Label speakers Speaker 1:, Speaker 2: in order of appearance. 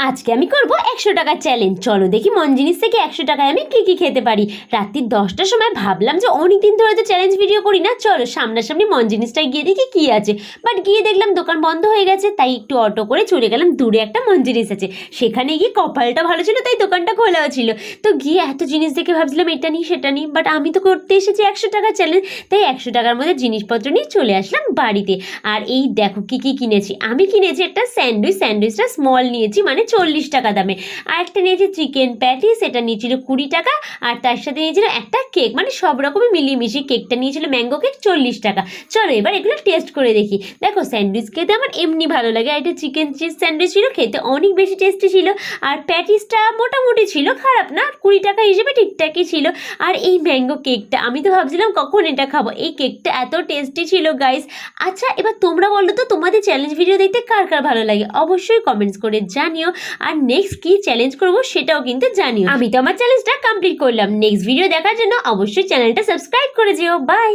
Speaker 1: আজকে আমি করব 100 টাকার চ্যালেঞ্জ। চলো দেখি মন জিনিস থেকে 100 টাকায় আমি কি কি খেতে পারি। রাত্রি 10টার সময় ভাবলাম যে অনেকদিন ধরে তো চ্যালেঞ্জ ভিডিও করি না, চলো সামনাসামনি মন জিনিসটায় গিয়ে দেখি কি আছে। বাট গিয়ে দেখলাম দোকান বন্ধ হয়ে গেছে, তাই একটু অটো করে চলে গেলাম, দূরে একটা মন জিনিস আছে। সেখানে গিয়ে কপালটা ভালো ছিল তাই দোকানটা খোলাও ছিল। তো গিয়ে এত জিনিস দেখে ভাবছিলাম এটা নিই সেটা নিই, বাট আমি তো করতে এসেছি 100 টাকার চ্যালেঞ্জ, তাই 100 টাকার মধ্যে জিনিসপত্র নিয়ে চলে আসলাম বাড়িতে। আর এই দেখো কি কি কিনেছি। আমি কিনেছি একটা স্যান্ডউইচটা স্মল নিয়েছি, মানে 40 টাকা দামে। আর একটা নিয়েছি চিকেন প্যাটি, সেটা নিয়েছিল 20 টাকা। আর তার সাথে নিয়েছিল একটা কেক, মানে সব রকমের মিলিয়ে মিশিয়ে কেকটা নিয়েছিল ম্যাঙ্গো কেক 40 টাকা। চলো এবার এগুলো টেস্ট করে দেখি। দেখো স্যান্ডউইচ খেতে আমার এমনি ভালো লাগে, আর এটা চিকেন চিজ স্যান্ডউইচ ছিল, খেতে অনেক বেশি টেস্টি ছিল। আর প্যাটিসটা মোটামুটি ছিল, খারাপ না, 20 টাকা হিসেবে ঠিকঠাকই ছিল। আর এই ম্যাঙ্গো কেকটা আমি তো ভাবছিলাম কখন এটা খাবো, এই কেকটা এত টেস্টি ছিল গাইস। আচ্ছা এবার তোমরা বলো তো তোমাদের চ্যালেঞ্জ ভিডিও দেখতে কার কার ভালো লাগে, অবশ্যই কমেন্টস করে জানিও। আর নেক্সট কি চ্যালেঞ্জ করবো সেটাও কিন্তু জানিও। আমি তো আমার চ্যালেঞ্জটা কমপ্লিট করলাম। নেক্সট ভিডিও দেখার জন্য অবশ্যই চ্যানেলটা সাবস্ক্রাইব করে যেও। বাই।